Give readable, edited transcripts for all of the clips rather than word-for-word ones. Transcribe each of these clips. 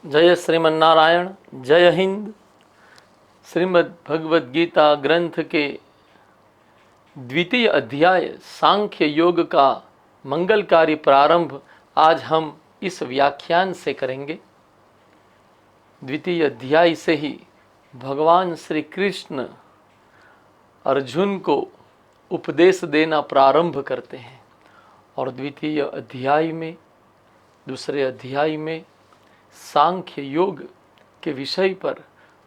जय श्रीमन्नारायण, जय हिंद। श्रीमद् भगवद गीता ग्रंथ के द्वितीय अध्याय सांख्य योग का मंगलकारी प्रारंभ आज हम इस व्याख्यान से करेंगे। द्वितीय अध्याय से ही भगवान श्री कृष्ण अर्जुन को उपदेश देना प्रारंभ करते हैं और द्वितीय अध्याय में, दूसरे अध्याय में सांख्य योग के विषय पर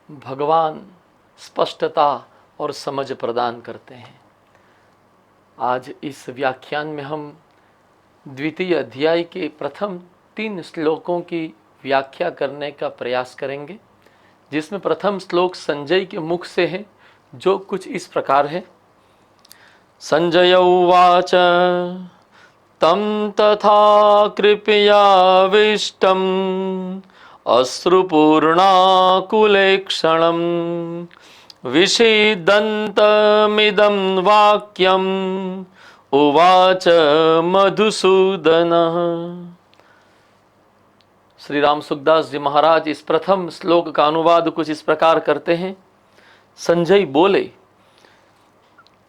भगवान स्पष्टता और समझ प्रदान करते हैं। आज इस व्याख्यान में हम द्वितीय अध्याय के प्रथम 3 श्लोकों की व्याख्या करने का प्रयास करेंगे, जिसमें प्रथम श्लोक संजय के मुख से है, जो कुछ इस प्रकार है। संजय उवाच तं तथा कृपयाविष्टम् अश्रुपूर्णाकुलेक्षणं विषीदन्तमिदं वाक्यम् उवाच मधुसूदनः। श्री राम सुखदास जी महाराज इस प्रथम श्लोक का अनुवाद कुछ इस प्रकार करते हैं। संजय बोले,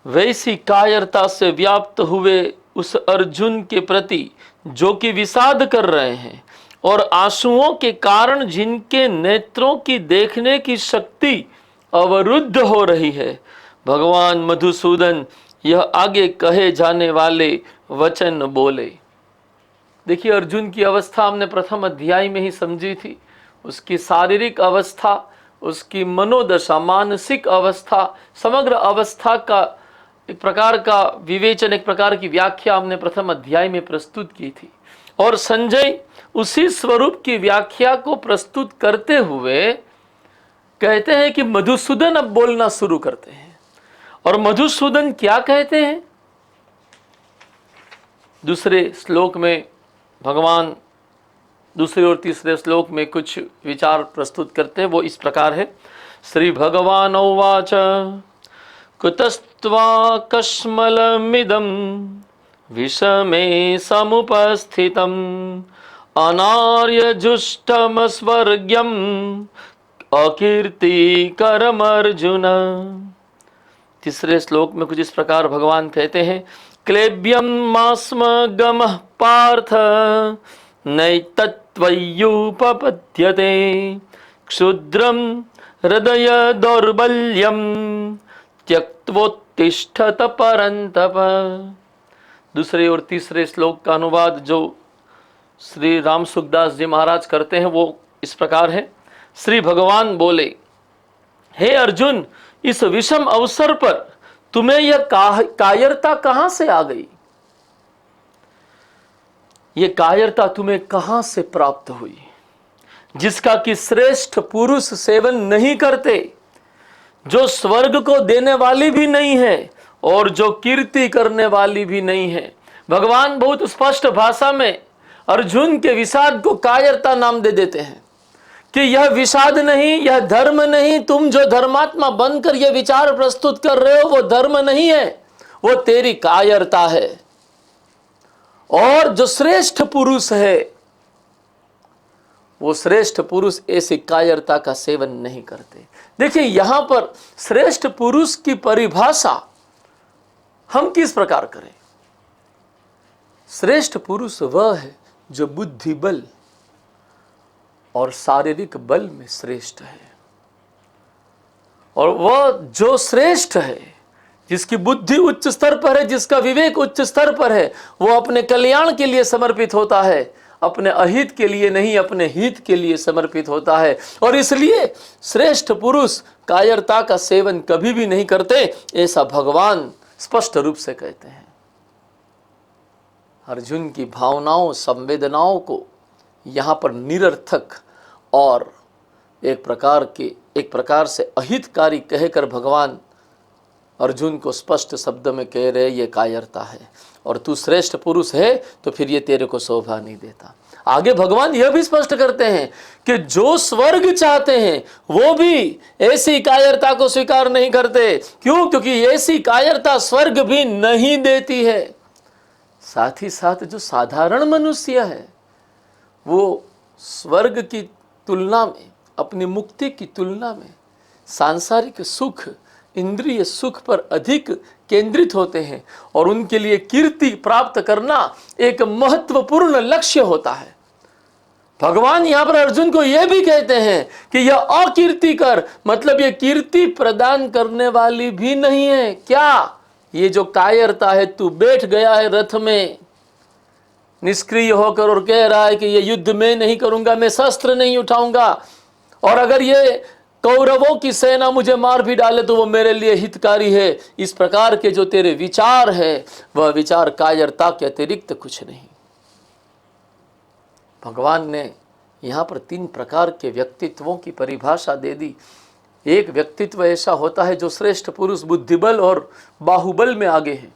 वैसी कायरता से व्याप्त हुए उस अर्जुन के प्रति जो कि विषाद कर रहे हैं और आंसुओं के कारण जिनके नेत्रों की देखने की शक्ति अवरुद्ध हो रही है, भगवान मधुसूदन यह आगे कहे जाने वाले वचन बोले। देखिए, अर्जुन की अवस्था हमने प्रथम अध्याय में ही समझी थी। उसकी शारीरिक अवस्था, उसकी मनोदशा, मानसिक अवस्था, समग्र अवस्था का एक प्रकार का विवेचन, एक प्रकार की व्याख्या हमने प्रथम अध्याय में प्रस्तुत की थी। और संजय उसी स्वरूप की व्याख्या को प्रस्तुत करते हुए कहते हैं कि मधुसूदन अब बोलना शुरू करते हैं। और मधुसूदन क्या कहते हैं? दूसरे श्लोक में भगवान दूसरे और तीसरे श्लोक में कुछ विचार प्रस्तुत करते हैं। वो इस प्रकार है। श्री भगवान उवाच कुतस्त्वा कश्मलमिदं विषमे समुपस्थितम् अनार्यजुष्टमस्वर्ग्यम् अकीर्तिकरमर्जुन। तीसरे श्लोक में कुछ इस प्रकार भगवान कहते हैं, क्लेब्यं मास्मगमः पार्थ नैतत्त्वय्युपपद्यते क्षुद्रं हृदय दौर्बल्यं त्यक्त्वोत्तिष्ठत परन्तप। दूसरे और तीसरे श्लोक का अनुवाद जो श्री राम सुखदास जी महाराज करते हैं वो इस प्रकार है। श्री भगवान बोले, हे अर्जुन, इस विषम अवसर पर तुम्हें यह कायरता कहां से आ गई? यह कायरता तुम्हें कहां से प्राप्त हुई, जिसका कि श्रेष्ठ पुरुष सेवन नहीं करते, जो स्वर्ग को देने वाली भी नहीं है और जो कीर्ति करने वाली भी नहीं है। भगवान बहुत स्पष्ट भाषा में अर्जुन के विषाद को कायरता नाम दे देते हैं कि यह विषाद नहीं, यह धर्म नहीं। तुम जो धर्मात्मा बनकर यह विचार प्रस्तुत कर रहे हो वो धर्म नहीं है, वो तेरी कायरता है। और जो श्रेष्ठ पुरुष है, वो श्रेष्ठ पुरुष ऐसी कायरता का सेवन नहीं करते। देखिए, यहां पर श्रेष्ठ पुरुष की परिभाषा हम किस प्रकार करें? श्रेष्ठ पुरुष वह है जो बुद्धि बल और शारीरिक बल में श्रेष्ठ है। और वह जो श्रेष्ठ है, जिसकी बुद्धि उच्च स्तर पर है, जिसका विवेक उच्च स्तर पर है, वो अपने कल्याण के लिए समर्पित होता है, अपने अहित के लिए नहीं, अपने हित के लिए समर्पित होता है। और इसलिए श्रेष्ठ पुरुष कायरता का सेवन कभी भी नहीं करते, ऐसा भगवान स्पष्ट रूप से कहते हैं। अर्जुन की भावनाओं, संवेदनाओं को यहाँ पर निरर्थक और एक प्रकार से अहितकारी कहकर भगवान अर्जुन को स्पष्ट शब्द में कह रहे, ये कायरता है और तू श्रेष्ठ पुरुष है तो फिर ये तेरे को शोभा नहीं देता। आगे भगवान यह भी स्पष्ट करते हैं कि जो स्वर्ग चाहते हैं वो भी ऐसी कायरता को स्वीकार नहीं करते। क्यों? क्योंकि ऐसी कायरता स्वर्ग भी नहीं देती है। साथ ही साथ जो साधारण मनुष्य है वो स्वर्ग की तुलना में, अपनी मुक्ति की तुलना में सांसारिक सुख, इंद्रिय सुख पर अधिक केंद्रित होते हैं और उनके लिए कीर्ति प्राप्त करना एक महत्वपूर्ण लक्ष्य होता है। भगवान यहां पर अर्जुन को यह भी कहते हैं कि यह अकीर्ति कर, मतलब यह कीर्ति प्रदान करने वाली भी नहीं है। क्या ये जो कायरता है, तू बैठ गया है रथ में निष्क्रिय होकर और कह रहा है कि ये युद्ध में नहीं करूंगा, मैं शस्त्र नहीं उठाऊंगा, और अगर ये कौरवों की सेना मुझे मार भी डाले तो वो मेरे लिए हितकारी है, इस प्रकार के जो तेरे विचार है वह विचार कायरता के अतिरिक्त कुछ नहीं। भगवान ने यहाँ पर 3 प्रकार के व्यक्तित्वों की परिभाषा दे दी। एक व्यक्तित्व ऐसा होता है जो श्रेष्ठ पुरुष बुद्धिबल और बाहुबल में आगे है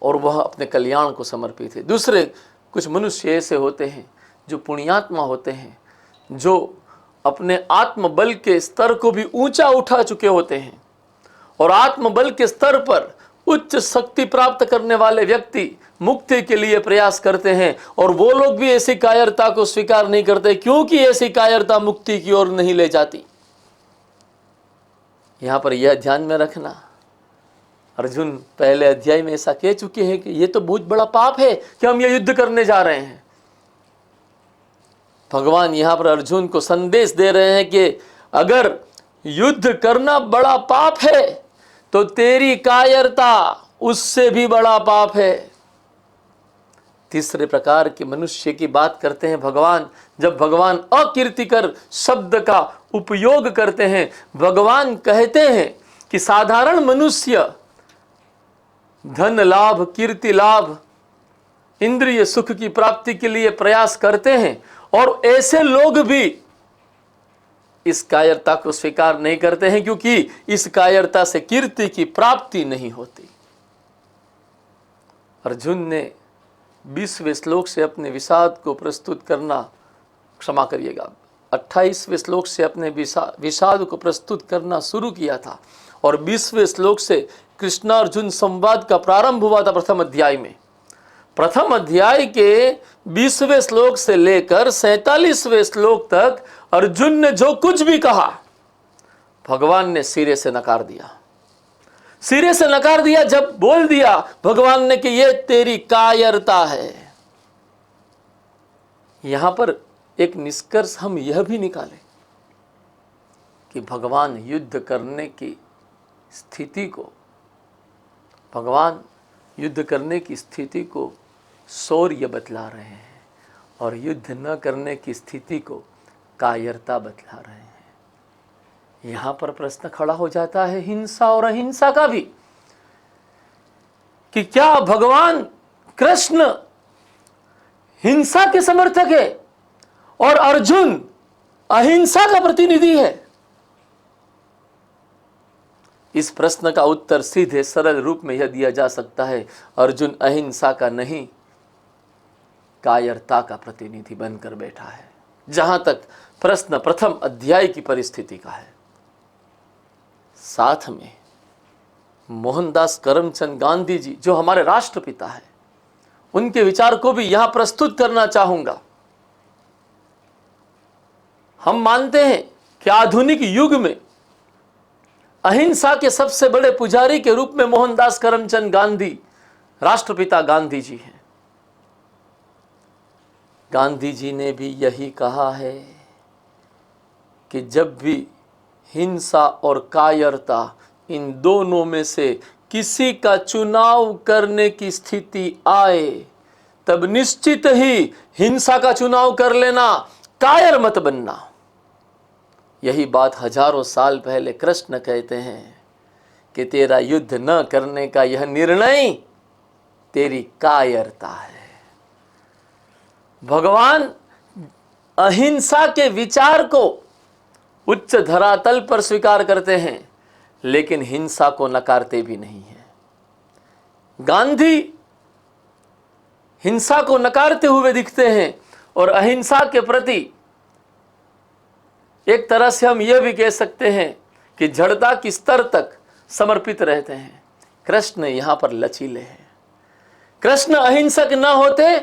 और वह अपने कल्याण को समर्पित है। दूसरे कुछ मनुष्य ऐसे होते हैं जो पुण्यात्मा होते हैं, जो अपने आत्मबल के स्तर को भी ऊंचा उठा चुके होते हैं और आत्मबल के स्तर पर उच्च शक्ति प्राप्त करने वाले व्यक्ति मुक्ति के लिए प्रयास करते हैं, और वो लोग भी ऐसी कायरता को स्वीकार नहीं करते क्योंकि ऐसी कायरता मुक्ति की ओर नहीं ले जाती। यहां पर यह ध्यान में रखना, अर्जुन पहले अध्याय में ऐसा कह चुके हैं कि यह तो बहुत बड़ा पाप है कि हम यह युद्ध करने जा रहे हैं। भगवान यहां पर अर्जुन को संदेश दे रहे हैं कि अगर युद्ध करना बड़ा पाप है तो तेरी कायरता उससे भी बड़ा पाप है। तीसरे प्रकार के मनुष्य की बात करते हैं भगवान। जब भगवान अकीर्तिकर शब्द का उपयोग करते हैं, भगवान कहते हैं कि साधारण मनुष्य धन लाभ, कीर्ति लाभ, इंद्रिय सुख की प्राप्ति के लिए प्रयास करते हैं और ऐसे लोग भी इस कायरता को स्वीकार नहीं करते हैं क्योंकि इस कायरता से कीर्ति की प्राप्ति नहीं होती। अर्जुन ने 20वें श्लोक से अपने विषाद को प्रस्तुत करना, क्षमा करिएगा, 28वें श्लोक से अपने विषाद को प्रस्तुत करना शुरू किया था और 20वें श्लोक से कृष्णार्जुन संवाद का प्रारंभ हुआ था। प्रथम अध्याय के 20वें श्लोक से लेकर 47वें श्लोक तक अर्जुन ने जो कुछ भी कहा भगवान ने सिरे से नकार दिया। सिरे से नकार दिया जब बोल दिया भगवान ने कि ये तेरी कायरता है। यहां पर एक निष्कर्ष हम यह भी निकालें कि भगवान युद्ध करने की स्थिति को, भगवान युद्ध करने की स्थिति को शौर्य बतला रहे हैं और युद्ध न करने की स्थिति को कायरता बतला रहे हैं। यहां पर प्रश्न खड़ा हो जाता है हिंसा और अहिंसा का भी, कि क्या भगवान कृष्ण हिंसा के समर्थक है और अर्जुन अहिंसा का प्रतिनिधि है? इस प्रश्न का उत्तर सीधे सरल रूप में यह दिया जा सकता है, अर्जुन अहिंसा का नहीं कायरता का प्रतिनिधि बनकर बैठा है। जहां तक प्रश्न प्रथम अध्याय की परिस्थिति का है, साथ में मोहनदास करमचंद गांधी जी जो हमारे राष्ट्रपिता है, उनके विचार को भी यहां प्रस्तुत करना चाहूंगा। हम मानते हैं कि आधुनिक युग में अहिंसा के सबसे बड़े पुजारी के रूप में मोहनदास करमचंद गांधी, राष्ट्रपिता गांधी जी हैं। गांधी जी ने भी यही कहा है कि जब भी हिंसा और कायरता इन दोनों में से किसी का चुनाव करने की स्थिति आए तब निश्चित ही हिंसा का चुनाव कर लेना, कायर मत बनना। यही बात हजारों साल पहले कृष्ण कहते हैं कि तेरा युद्ध न करने का यह निर्णय तेरी कायरता है। भगवान अहिंसा के विचार को उच्च धरातल पर स्वीकार करते हैं लेकिन हिंसा को नकारते भी नहीं हैं। गांधी हिंसा को नकारते हुए दिखते हैं और अहिंसा के प्रति एक तरह से हम यह भी कह सकते हैं कि जड़ता की स्तर तक समर्पित रहते हैं। कृष्ण यहां पर लचीले हैं। कृष्ण अहिंसक न होते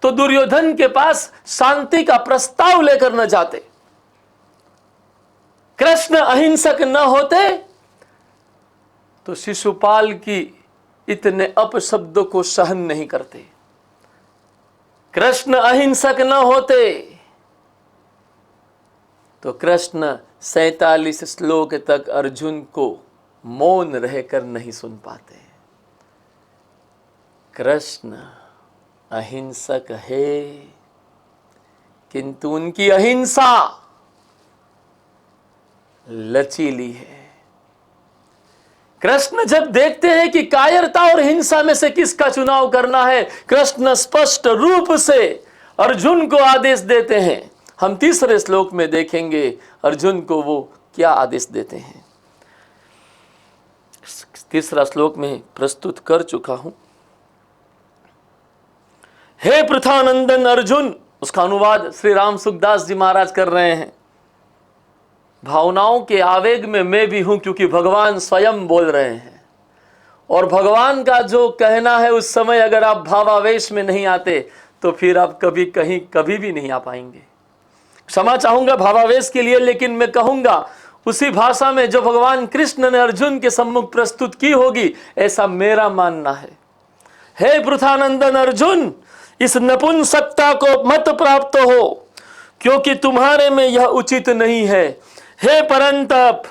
तो दुर्योधन के पास शांति का प्रस्ताव लेकर न जाते। कृष्ण अहिंसक न होते तो शिशुपाल की इतने अपशब्दों को सहन नहीं करते। कृष्ण अहिंसक न होते तो कृष्ण 47 श्लोक तक अर्जुन को मौन रहकर नहीं सुन पाते। कृष्ण अहिंसक है, किंतु उनकी अहिंसा लचीली है। कृष्ण जब देखते हैं कि कायरता और हिंसा में से किसका चुनाव करना है, कृष्ण स्पष्ट रूप से अर्जुन को आदेश देते हैं। हम तीसरे श्लोक में देखेंगे अर्जुन को वो क्या आदेश देते हैं। तीसरा श्लोक में प्रस्तुत कर चुका हूं। हे पृथानंदन अर्जुन, उसका अनुवाद श्री राम सुखदास जी महाराज कर रहे हैं। भावनाओं के आवेग में मैं भी हूं, क्योंकि भगवान स्वयं बोल रहे हैं। और भगवान का जो कहना है उस समय अगर आप भावावेश में नहीं आते तो फिर आप कभी भी नहीं आ पाएंगे। क्षमा चाहूंगा भावावेश के लिए, लेकिन मैं कहूंगा उसी भाषा में जो भगवान कृष्ण ने अर्जुन के सम्मुख प्रस्तुत की होगी, ऐसा मेरा मानना है। हे पृथानंदन अर्जुन, इस नपुंसकता को मत प्राप्त हो, क्योंकि तुम्हारे में यह उचित नहीं है। हे परंतप,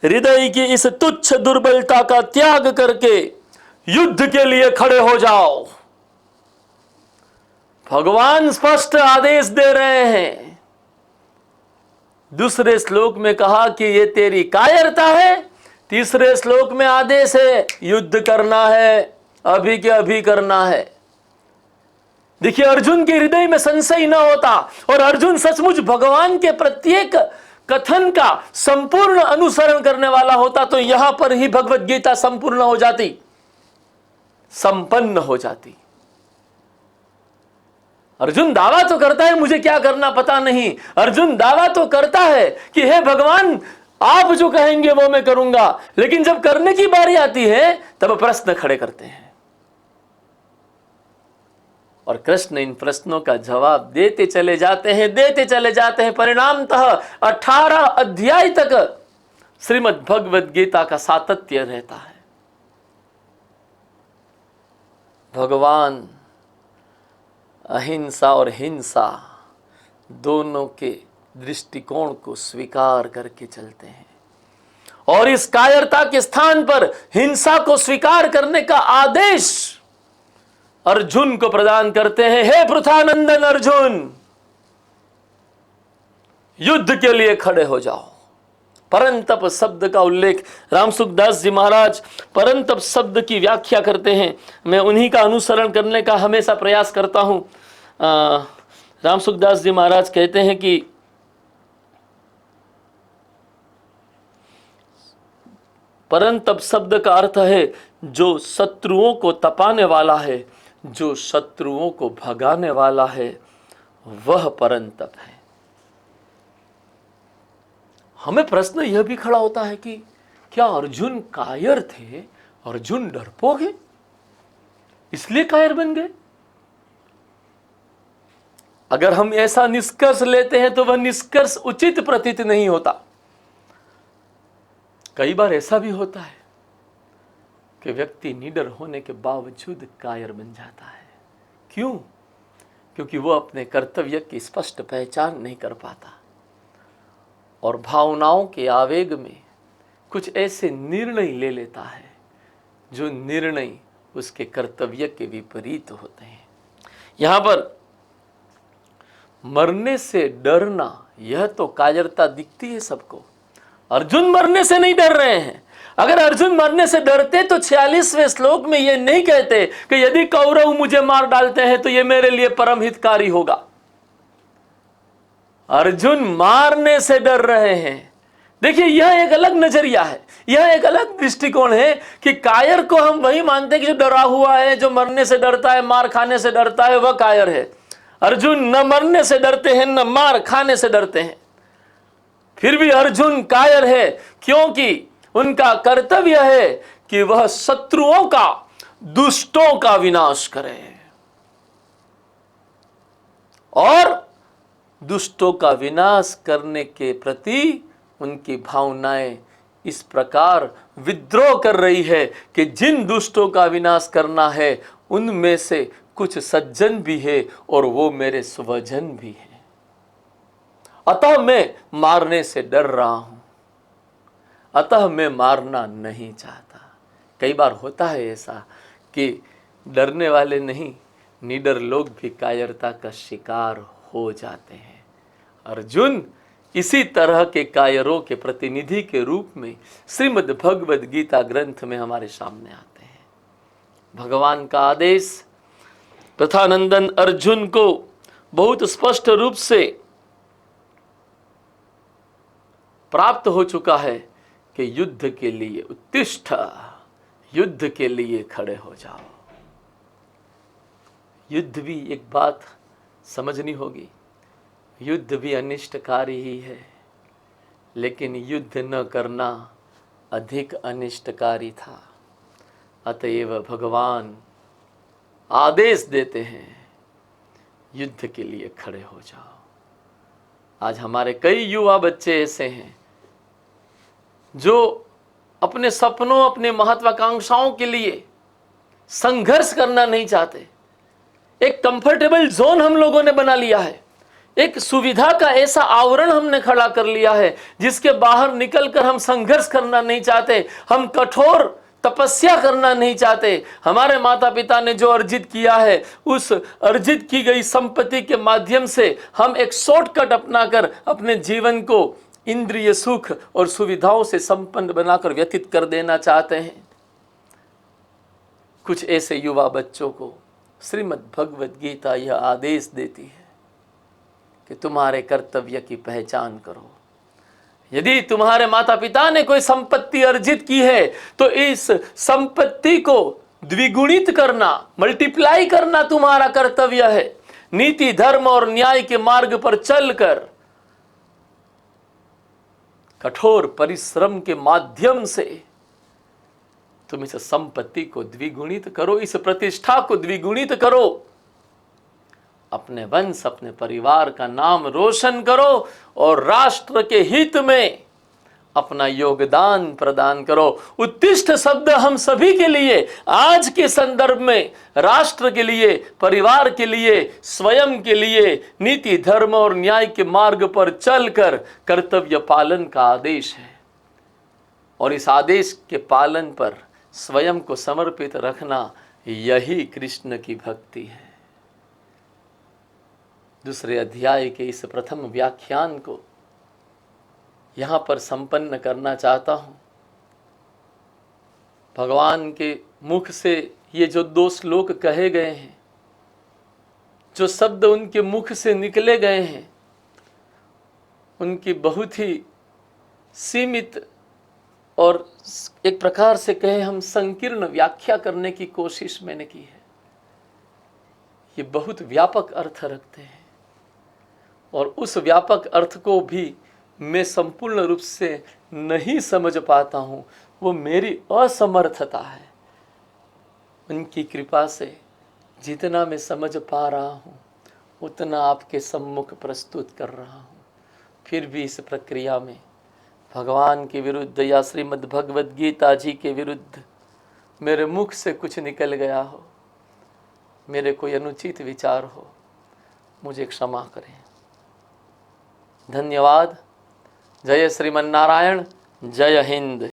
हृदय की इस तुच्छ दुर्बलता का त्याग करके युद्ध के लिए खड़े हो जाओ। भगवान स्पष्ट आदेश दे रहे हैं। दूसरे श्लोक में कहा कि ये तेरी कायरता है, तीसरे श्लोक में आदेश है युद्ध करना है, अभी के अभी करना है। देखिए, अर्जुन के हृदय में संशय न होता और अर्जुन सचमुच भगवान के प्रत्येक कथन का संपूर्ण अनुसरण करने वाला होता तो यहां पर ही भगवत गीता संपूर्ण हो जाती, संपन्न हो जाती। अर्जुन दावा तो करता है मुझे क्या करना पता नहीं। अर्जुन दावा तो करता है कि हे भगवान, आप जो कहेंगे वो मैं करूंगा, लेकिन जब करने की बारी आती है तब प्रश्न खड़े करते हैं। और कृष्ण इन प्रश्नों का जवाब देते चले जाते हैं। परिणामतः 18 अध्याय तक श्रीमद् भगवद गीता का सातत्य रहता है। भगवान अहिंसा और हिंसा दोनों के दृष्टिकोण को स्वीकार करके चलते हैं और इस कायरता के स्थान पर हिंसा को स्वीकार करने का आदेश अर्जुन को प्रदान करते हैं। हे पृथानंदन अर्जुन, युद्ध के लिए खड़े हो जाओ। परंतप शब्द का उल्लेख राम सुखदास जी महाराज परंतप शब्द की व्याख्या करते हैं। मैं उन्हीं का अनुसरण करने का हमेशा प्रयास करता हूं। राम सुखदास जी महाराज कहते हैं कि परंतप शब्द का अर्थ है जो शत्रुओं को तपाने वाला है, जो शत्रुओं को भगाने वाला है, वह परंतप है। हमें प्रश्न यह भी खड़ा होता है कि क्या अर्जुन कायर थे? अर्जुन डरपोक है इसलिए कायर बन गए? अगर हम ऐसा निष्कर्ष लेते हैं तो वह निष्कर्ष उचित प्रतीत नहीं होता। कई बार ऐसा भी होता है कि व्यक्ति निडर होने के बावजूद कायर बन जाता है। क्यों? क्योंकि वो अपने कर्तव्य की स्पष्ट पहचान नहीं कर पाता और भावनाओं के आवेग में कुछ ऐसे निर्णय ले लेता है जो निर्णय उसके कर्तव्य के विपरीत होते हैं। यहां पर मरने से डरना, यह तो कायरता दिखती है सबको। अर्जुन मरने से नहीं डर रहे हैं। अगर अर्जुन मरने से डरते तो 46वें श्लोक में ये नहीं कहते कि यदि कौरव मुझे मार डालते हैं तो ये मेरे लिए परम हितकारी होगा। अर्जुन मारने से डर रहे हैं। देखिए, यह एक अलग नजरिया है, यह एक अलग दृष्टिकोण है कि कायर को हम वही मानते हैं कि जो डरा हुआ है, जो मरने से डरता है, मार खाने से डरता है, वह कायर है। अर्जुन न मरने से डरते हैं न मार खाने से डरते हैं, फिर भी अर्जुन कायर है क्योंकि उनका कर्तव्य है कि वह शत्रुओं का, दुष्टों का विनाश करे। और दुष्टों का विनाश करने के प्रति उनकी भावनाएं इस प्रकार विद्रोह कर रही है कि जिन दुष्टों का विनाश करना है उनमें से कुछ सज्जन भी है और वो मेरे स्वजन भी है, अतः मैं मारने से डर रहा हूं, अतः मैं मारना नहीं चाहता। कई बार होता है ऐसा कि डरने वाले नहीं, निडर लोग भी कायरता का शिकार हो जाते हैं। अर्जुन इसी तरह के कायरों के प्रतिनिधि के रूप में श्रीमद् भगवद गीता ग्रंथ में हमारे सामने आते हैं। भगवान का आदेश प्रथानंदन अर्जुन को बहुत स्पष्ट रूप से प्राप्त हो चुका है कि युद्ध के लिए उत्तिष्ठ, युद्ध के लिए खड़े हो जाओ। युद्ध भी एक बात समझनी होगी, युद्ध भी अनिष्टकारी ही है, लेकिन युद्ध न करना अधिक अनिष्टकारी था। अतएव भगवान आदेश देते हैं युद्ध के लिए खड़े हो जाओ। आज हमारे कई युवा बच्चे ऐसे हैं जो अपने सपनों, अपने महत्वाकांक्षाओं के लिए संघर्ष करना नहीं चाहते। एक कंफर्टेबल जोन हम लोगों ने बना लिया है, एक सुविधा का ऐसा आवरण हमने खड़ा कर लिया है जिसके बाहर निकलकर हम संघर्ष करना नहीं चाहते, हम कठोर तपस्या करना नहीं चाहते। हमारे माता पिता ने जो अर्जित किया है उस अर्जित की गई संपत्ति के माध्यम से हम एक शॉर्टकट अपनाकर अपने जीवन को इंद्रिय सुख और सुविधाओं से संपन्न बनाकर व्यतीत कर देना चाहते हैं। कुछ ऐसे युवा बच्चों को श्रीमद् भगवद गीता यह आदेश देती है कि तुम्हारे कर्तव्य की पहचान करो। यदि तुम्हारे माता पिता ने कोई संपत्ति अर्जित की है तो इस संपत्ति को द्विगुणित करना, मल्टीप्लाई करना तुम्हारा कर्तव्य है। नीति, धर्म और न्याय के मार्ग पर चलकर कठोर परिश्रम के माध्यम से तुम इस संपत्ति को द्विगुणित करो, इस प्रतिष्ठा को द्विगुणित करो, अपने वंश, अपने परिवार का नाम रोशन करो और राष्ट्र के हित में अपना योगदान प्रदान करो। उत्तिष्ठ शब्द हम सभी के लिए आज के संदर्भ में राष्ट्र के लिए, परिवार के लिए, स्वयं के लिए नीति, धर्म और न्याय के मार्ग पर चलकर कर्तव्य पालन का आदेश है। और इस आदेश के पालन पर स्वयं को समर्पित रखना, यही कृष्ण की भक्ति है। दूसरे अध्याय के इस प्रथम व्याख्यान को यहां पर संपन्न करना चाहता हूं। भगवान के मुख से ये जो 2 श्लोक कहे गए हैं, जो शब्द उनके मुख से निकले गए हैं, उनकी बहुत ही सीमित और एक प्रकार से कहे हम संकीर्ण व्याख्या करने की कोशिश मैंने की है। ये बहुत व्यापक अर्थ रखते हैं और उस व्यापक अर्थ को भी मैं संपूर्ण रूप से नहीं समझ पाता हूँ। वो मेरी असमर्थता है। उनकी कृपा से जितना मैं समझ पा रहा हूँ उतना आपके सम्मुख प्रस्तुत कर रहा हूँ। फिर भी इस प्रक्रिया में भगवान के विरुद्ध या श्रीमद् भगवद गीता जी के विरुद्ध मेरे मुख से कुछ निकल गया हो, मेरे कोई अनुचित विचार हो, मुझे क्षमा करें। धन्यवाद। जय श्रीमन्नारायण। जय हिंद।